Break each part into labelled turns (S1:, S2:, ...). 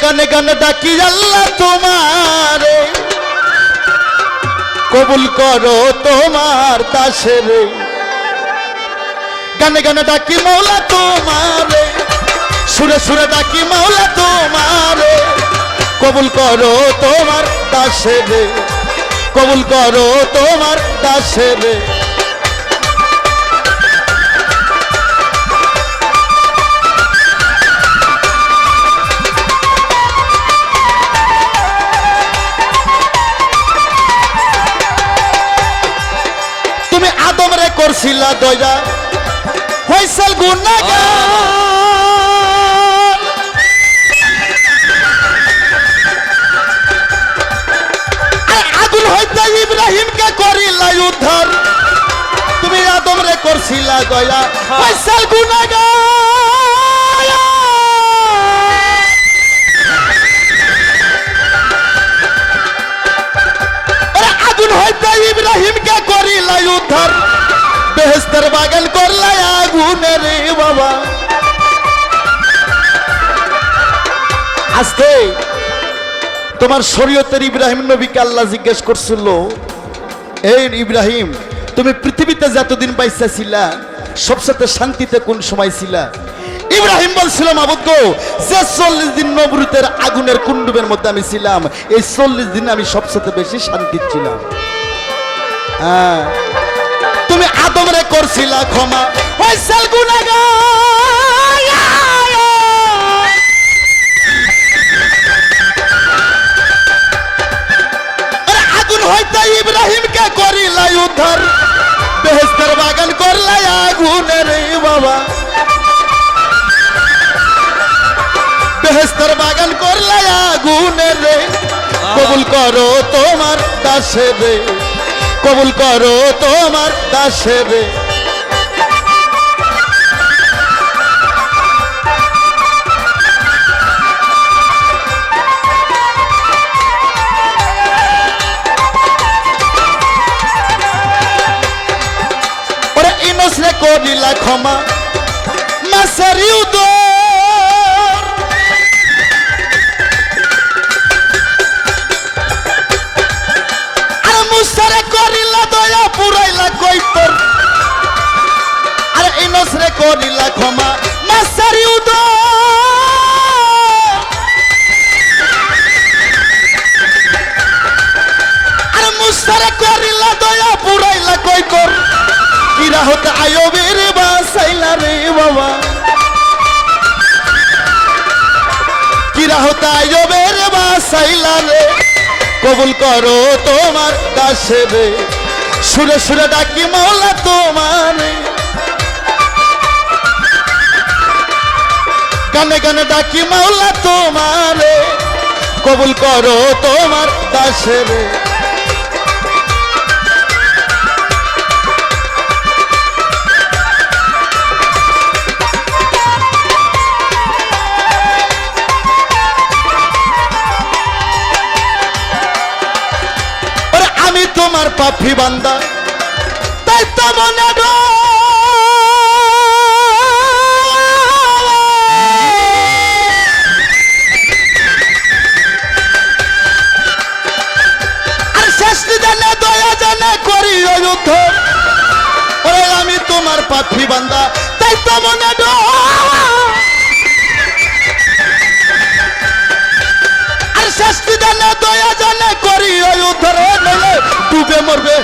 S1: গানে গানে ডাকি আল্লাহ তোমারে, কবুল করো তোমার দাসের। গানে গানে ডাকি মৌলা তোমারে, সুরে সুরে ডাকি মৌলা তোমারে, কবুল করো তোমার দাসের, কবুল করো তোমার দাসের। তুমি আদমরে করছিলা দয়া, হইছাল গুনাহগার। আগুন হইতে ইব্রাহিমকে করিলা উদ্ধার। তুমি আদমরে করছিলা দয়া, হইছাল গুনাহগার। আগুন হইতে ইব্রাহিমকে করিলা উদ্ধার, বেহেশতের বাগান করলা আগুনে রে বাবা। আজকে তোমার শরীয়তের ইব্রাহিম নবীকে আল্লাহ জিজ্ঞেস করছিল, এই ইব্রাহিম তুমি পৃথিবীতে যতদিন বাইসা ছিলা সবচেয়ে শান্তিতে কোন সময় ছিলা? ইব্রাহিম বলছিল, মাবুদ গো, যে 40 দিন নমরুদের আগুনের কুণ্ডুবের মধ্যে আমি ছিলাম, এই 40 দিন আমি সবচেয়ে বেশি শান্তি ছিলাম। হ্যাঁ, তুমি আদমরে করছিলা ক্ষমা, হইছাল গুনাহগার। আগুন হইতে ইব্রাহিমকে করিলা উদ্ধার, বেহেশতের বাগান করলা আগুনে রে বাবা। বেহেশতের বাগান করলা আগুনে রে, কবুল করো তোমার দাসের, কবুল করো তোমার দাসের। ওরে ইনসরে করিলা ক্ষমা, মাসেরি উদর। আর মুসারে করিলা দয়া, পুরাইলা কৈতর। আর ইনসরে করিলা ক্ষমা, মাসেরি উদর। আর মুসারে করিলা দয়া, পুরাইলা কৈতর। কিরা হতে আয়বের বাসাইলা রে বাবা, কিরা হতে আয়বের বাসাইলা রে, কবুল করো তোমার দাসের। সুরে সুরে ডাকি মৌলা তোমারে, গানে গানে ডাকি মৌলা তোমারে, কবুল করো তোমার দাসের। আমি তোমার পাপী বান্দা, তাই তো মনে আর শেষ জানে দয়া জানে করি উদ্ধার। ওরে আমি তোমার পাপী বান্দা, তাই তো মনে আর শেষ জানে দয়া জানে করি উদ্ধার। ডুবে মরবে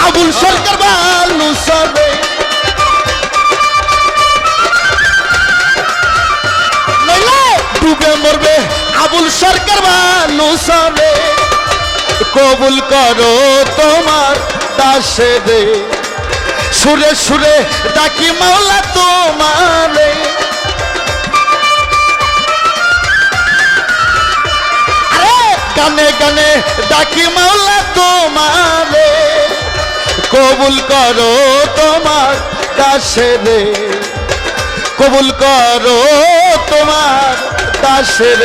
S1: আবুল সরকার বালু সবে, ডুবে মরবে আবুল সরকার বালু সবে। কবুল করো তোমার দাসের, সুরে সুরে ডাকি মাওলা তোমারে। গানে গানে ডাকি মাওলা তোমারে, কবুল করো তোমার দাসের, কবুল করো তোমার দাসের।